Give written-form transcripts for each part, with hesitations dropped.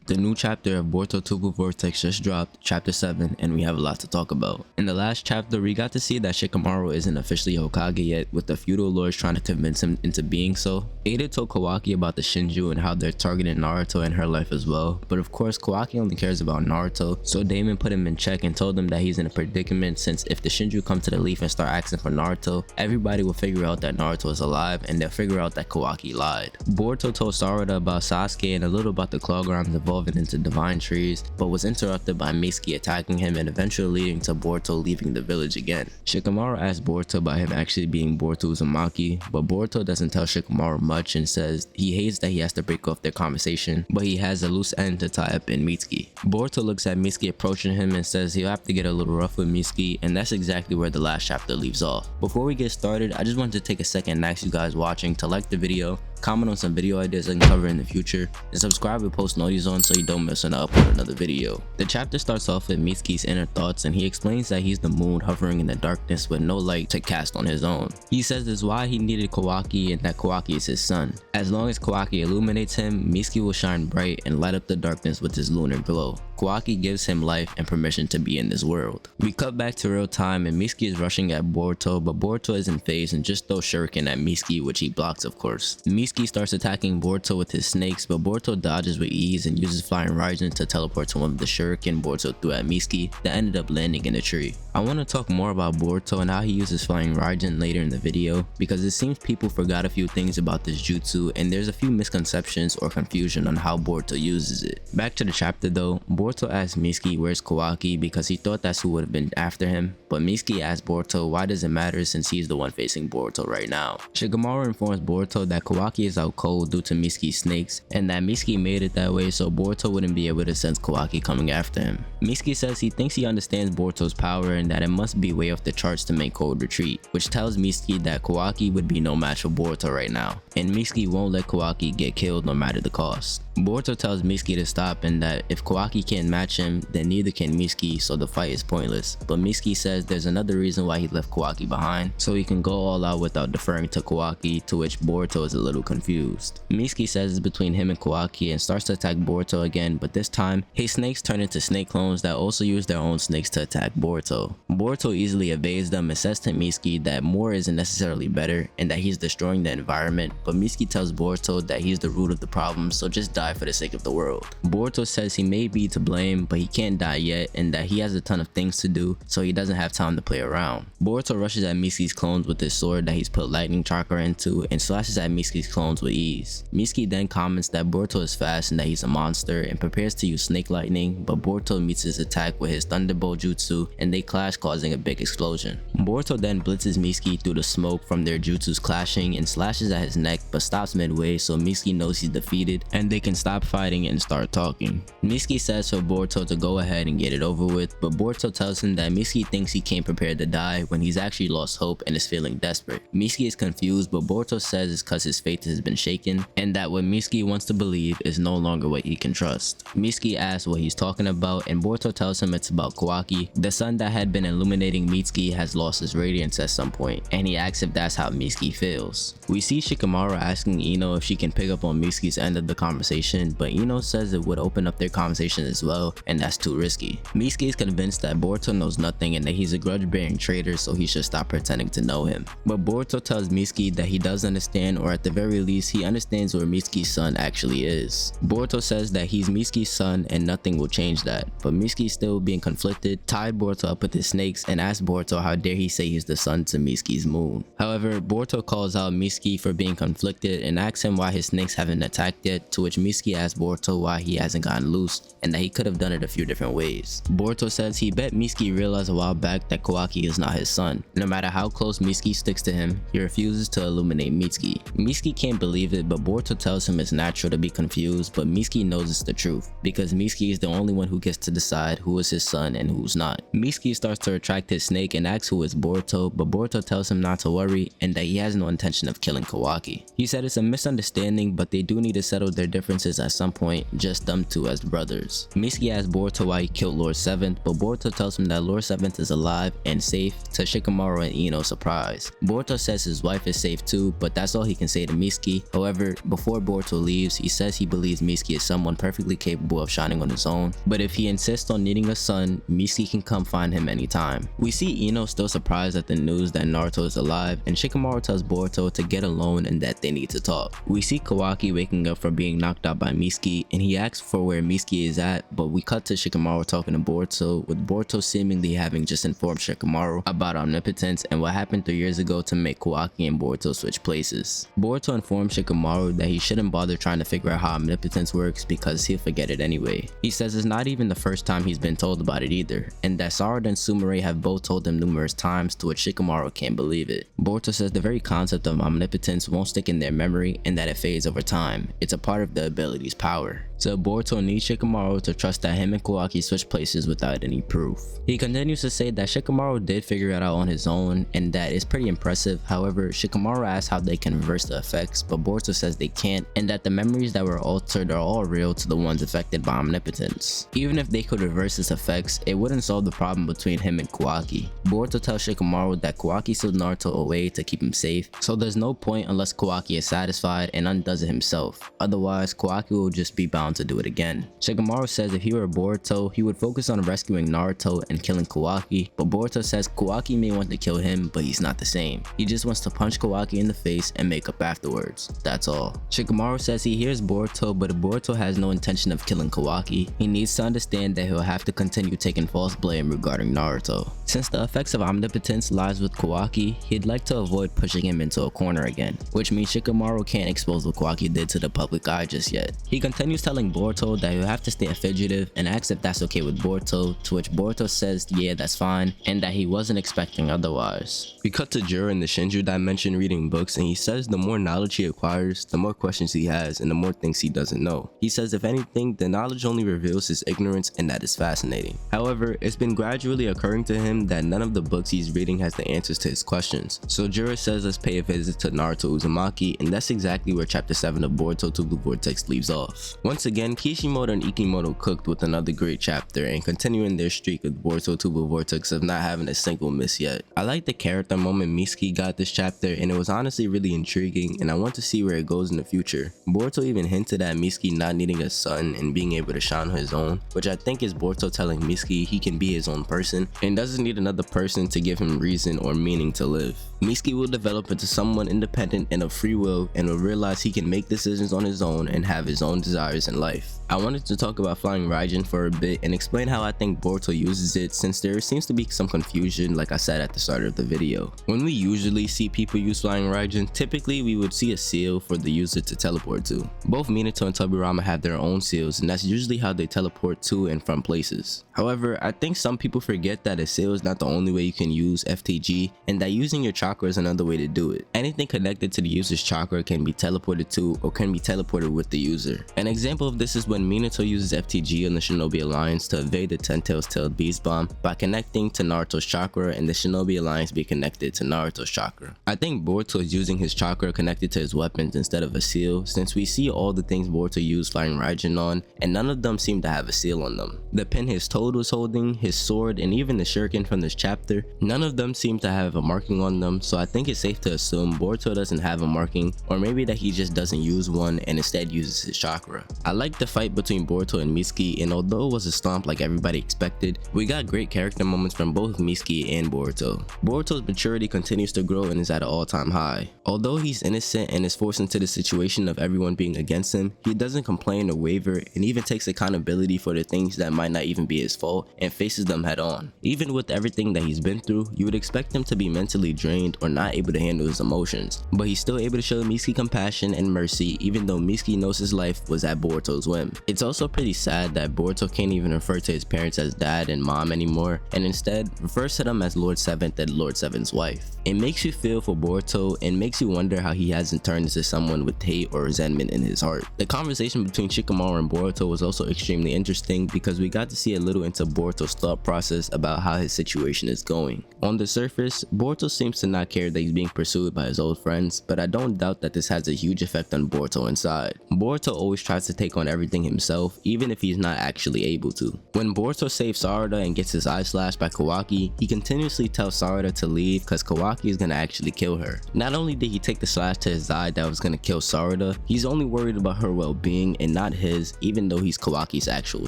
The new chapter of Boruto 2 Vortex just dropped, chapter 7, and we have a lot to talk about. In the last chapter, we got to see that Shikamaru isn't officially Hokage yet, with the feudal lords trying to convince him into being so. Ada told Kawaki about the Shinju and how they're targeting Naruto and her life as well, but of course Kawaki only cares about Naruto, so Damon put him in check and told him that he's in a predicament since if the Shinju come to the leaf and start asking for Naruto, everybody will figure out that Naruto is alive and they'll figure out that Kawaki lied. Boruto told Sarada about Sasuke and a little about the Clawgrounds evolving into divine trees, but was interrupted by Mitsuki attacking him and eventually leading to Boruto leaving the village again. Shikamaru asked Boruto about him actually being Boruto Uzumaki, but Boruto doesn't tell Shikamaru much and says he hates that he has to break off their conversation, but he has a loose end to tie up in Mitsuki. Boruto looks at Mitsuki approaching him and says he'll have to get a little rough with Mitsuki, and that's exactly where the last chapter leaves off. Before we get started, I just wanted to take a second and ask you guys watching to like the video, comment on some video ideas I can cover in the future, and subscribe with post notifications on so you don't miss when I upload another video. The chapter starts off with Mitsuki's inner thoughts and he explains that he's the moon hovering in the darkness with no light to cast on his own. He says this is why he needed Kawaki and that Kawaki is his sun. As long as Kawaki illuminates him, Mitsuki will shine bright and light up the darkness with his lunar glow. Kawaki gives him life and permission to be in this world. We cut back to real time and Mitsuki is rushing at Boruto, but Boruto isn't phased and just throws shuriken at Mitsuki, which he blocks of course. Mitsuki starts attacking Boruto with his snakes, but Boruto dodges with ease and uses flying Raijin to teleport to one of the shuriken Boruto threw at Mitsuki that ended up landing in a tree. I want to talk more about Boruto and how he uses flying Raijin later in the video, because it seems people forgot a few things about this jutsu and there's a few misconceptions or confusion on how Boruto uses it. Back to the chapter though, Boruto asked Mitsuki where's Kawaki because he thought that's who would have been after him, but Mitsuki asked Boruto why does it matter since he's the one facing Boruto right now. Shikamaru informs Boruto that Kawaki is out cold due to Mitsuki's snakes and that Mitsuki made it that way so Boruto wouldn't be able to sense Kawaki coming after him. Mitsuki says he thinks he understands Boruto's power and that it must be way off the charts to make cold retreat, which tells Mitsuki that Kawaki would be no match for Boruto right now, and Mitsuki won't let Kawaki get killed no matter the cost. Boruto tells Mitsuki to stop and that if Kawaki can't match him, then neither can Mitsuki, so the fight is pointless. But Mitsuki says there's another reason why he left Kawaki behind, so he can go all out without deferring to Kawaki, to which Boruto is a little confused. Mitsuki says it's between him and Kawaki and starts to attack Boruto again, but this time, his snakes turn into snake clones that also use their own snakes to attack Boruto. Boruto easily evades them and says to Mitsuki that more isn't necessarily better and that he's destroying the environment, but Mitsuki tells Boruto that he's the root of the problem, so just die for the sake of the world. Boruto says he may be to blame, but he can't die yet and that he has a ton of things to do, so he doesn't have time to play around. Boruto rushes at Mitsuki's clones with his sword that he's put lightning chakra into and slashes at Mitsuki's clones with ease. Mitsuki then comments that Boruto is fast and that he's a monster and prepares to use snake lightning, but Boruto meets his attack with his thunderbolt jutsu and they clash, causing a big explosion. Boruto then blitzes Mitsuki through the smoke from their jutsus clashing and slashes at his neck but stops midway so Mitsuki knows he's defeated and they can stop fighting and start talking. Mitsuki says for Boruto to go ahead and get it over with, but Boruto tells him that Mitsuki thinks he came prepared to die when he's actually lost hope and is feeling desperate. Mitsuki is confused, but Boruto says it's cause his faith has been shaken and that what Mitsuki wants to believe is no longer what he can trust. Mitsuki asks what he's talking about and Boruto tells him it's about Kawaki. The sun that had been illuminating Mitsuki has lost its radiance at some point, and he asks if that's how Mitsuki feels. We see Shikamaru asking Ino if she can pick up on Mitsuki's end of the conversation, but Ino says it would open up their conversation as well, and that's too risky. Mitsuki is convinced that Boruto knows nothing and that he's a grudge-bearing traitor, so he should stop pretending to know him. But Boruto tells Mitsuki that he does understand, or at the very least he understands where Mitsuki's son actually is. Boruto says that he's Mitsuki's son and nothing will change that, but Mitsuki, still being conflicted, tied Boruto up with his snakes and asked Boruto how dare he say he's the son to Mitsuki's moon. However, Boruto calls out Mitsuki for being conflicted and asks him why his snakes haven't attacked yet, to which Mitsuki asks Boruto why he hasn't gotten loose and that he could have done it a few different ways. Boruto says he bet Mitsuki realized a while back that Kawaki is not his son. No matter how close Mitsuki sticks to him, he refuses to illuminate Mitsuki. Mitsuki can't believe it, but Boruto tells him it's natural to be confused, but Mitsuki knows it's the truth because Mitsuki is the only one who gets to decide who is his son and who's not. Mitsuki starts to retract his snake and asks who is Boruto, but Boruto tells him not to worry and that he has no intention of killing Kawaki. He said it's a misunderstanding, but they do need to settle their differences differences at some point, just them two as brothers. Mitsuki asks Boruto why he killed Lord 7th, but Boruto tells him that Lord 7th is alive and safe, to Shikamaru and Ino's surprise. Boruto says his wife is safe too, but that's all he can say to Mitsuki. However, before Boruto leaves, he says he believes Mitsuki is someone perfectly capable of shining on his own, but if he insists on needing a son, Mitsuki can come find him anytime. We see Ino still surprised at the news that Naruto is alive, and Shikamaru tells Boruto to get alone and that they need to talk. We see Kawaki waking up from being knocked out by Mitsuki, and he asks for where Mitsuki is at, but we cut to Shikamaru talking to Boruto, with Boruto seemingly having just informed Shikamaru about omnipotence and what happened 3 years ago to make Kawaki and Boruto switch places. Boruto informs Shikamaru that he shouldn't bother trying to figure out how omnipotence works because he'll forget it anyway. He says it's not even the first time he's been told about it either, and that Sarada and Sumire have both told him numerous times, to which Shikamaru can't believe it. Boruto says the very concept of omnipotence won't stick in their memory and that it fades over time. It's a part of the ability's power. So Boruto needs Shikamaru to trust that him and Kawaki switch places without any proof. He continues to say that Shikamaru did figure it out on his own and that it's pretty impressive. However, Shikamaru asks how they can reverse the effects, but Boruto says they can't, and that the memories that were altered are all real to the ones affected by omnipotence. Even if they could reverse its effects, it wouldn't solve the problem between him and Kawaki. Boruto tells Shikamaru that Kawaki sealed Naruto away to keep him safe, so there's no point unless Kawaki is satisfied and undoes it himself. Otherwise, Kawaki will just be bound to do it again. Shikamaru says if he were Boruto, he would focus on rescuing Naruto and killing Kawaki, but Boruto says Kawaki may want to kill him, but he's not the same. He just wants to punch Kawaki in the face and make up afterwards. That's all. Shikamaru says he hears Boruto, but if Boruto has no intention of killing Kawaki, he needs to understand that he'll have to continue taking false blame regarding Naruto. Since the effects of omnipotence lies with Kawaki, he'd like to avoid pushing him into a corner again, which means Shikamaru can't expose what Kawaki did to the public eye just yet. He continues telling Boruto that he'll have to stay a fugitive and asks if that's okay with Boruto, to which Boruto says yeah, that's fine, and that he wasn't expecting otherwise. We cut to Jura in the Shinju dimension reading books, and he says the more knowledge he acquires, the more questions he has and the more things he doesn't know. He says if anything, the knowledge only reveals his ignorance, and that is fascinating. However, it's been gradually occurring to him that none of the books he's reading has the answers to his questions. So Jura says let's pay a visit to Naruto Uzumaki, and that's exactly where chapter 7 of Boruto 2 Blue Vortex leaves off. Once again, Kishimoto and Ikimoto cooked with another great chapter and continuing their streak with Boruto 2 Blue Vortex of not having a single miss yet. I like the character moment Mitsuki got this chapter, and it was honestly really intriguing, and I want to see where it goes in the future. Boruto even hinted at Mitsuki not needing a son and being able to shine on his own, which I think is Boruto telling Mitsuki he can be his own person and doesn't need another person to give him reason or meaning to live. Mitsuki will develop into someone independent and of free will, and will realize he can make decisions on his own and have his own desires in life. I wanted to talk about flying Raijin for a bit and explain how I think Boruto uses it, since there seems to be some confusion like I said at the start of the video. When we usually see people use flying Raijin, typically we would see a seal for the user to teleport to. Both Minato and Tobirama have their own seals, and that's usually how they teleport to and from places. However, I think some people forget that a seal is not the only way you can use FTG, and that using your chakra is another way to do it. Anything connected to the user's chakra can be teleported to or can be teleported with the user. An example of this is when Minato uses FTG on the Shinobi Alliance to evade the Ten Tails Tailed Beast Bomb by connecting to Naruto's chakra, and the Shinobi Alliance be connected to Naruto's chakra. I think Boruto is using his chakra connected to his weapons instead of a seal, since we see all the things Boruto used flying Raijin on, and none of them seem to have a seal on them. The pin his Toad was holding, his sword, and even the shuriken from this chapter, none of them seem to have a marking on them, so I think it's safe to assume Boruto doesn't have a marking, or maybe that he just doesn't use one and instead uses his chakra. I like the fight between Boruto and Mitsuki, and although it was a stomp like everybody expected, we got great character moments from both Mitsuki and Boruto. Boruto's maturity continues to grow and is at an all-time high. Although he's innocent and is forced into the situation of everyone being against him, he doesn't complain or waver, and even takes accountability for the things that might not even be his fault and faces them head on. Even with everything that he's been through, you would expect him to be mentally drained or not able to handle his emotions, but he's still able to show Mitsuki compassion and mercy even though Mitsuki knows his life was at Boruto's whim. It's also pretty sad that Boruto can't even refer to his parents as dad and mom anymore, and instead refers to them as Lord Seventh and Lord Seventh's wife. It makes you feel for Boruto and makes you wonder how he hasn't turned into someone with hate or resentment in his heart. The conversation between Shikamaru and Boruto was also extremely interesting because we got to see a little into Boruto's thought process about how his situation is going. On the surface, Boruto seems to not care that he's being pursued by his old friends, but I don't doubt that this has a huge effect on Boruto inside. Boruto always tries to take on everything himself, even if he's not actually able to. When Boruto saves Sarada and gets his eye slashed by Kawaki, he continuously tells Sarada to leave because Kawaki is gonna actually kill her. Not only did he take the slash to his eye that was gonna kill Sarada, he's only worried about her well-being and not his, even though he's Kawaki's actual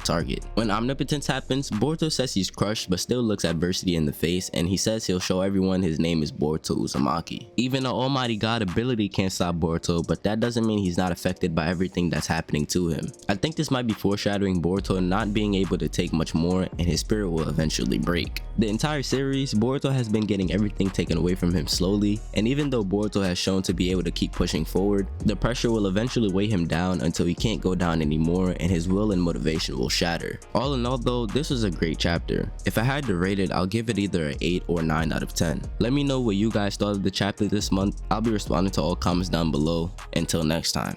target. When Omnipotence happens, Boruto says he's crushed but still looks adversity in the face, and he says he'll show everyone his name is Boruto Uzumaki. Even the Almighty God ability can't stop Boruto, but that doesn't mean he's not affected by everything that's happening to him. I think this might be foreshadowing Boruto not being able to take much more and his spirit will eventually break. The entire series, Boruto has been getting everything taken away from him slowly, and even though Boruto has shown to be able to keep pushing forward, the pressure will eventually weigh him down until he can't go down anymore and his will and motivation will shatter. All in all though, this was a great chapter. If I had to rate it, I'll give it either an 8 or 9 out of 10. Let me know what you guys thought of the chapter this month. I'll be responding to all comments down below. Until next time.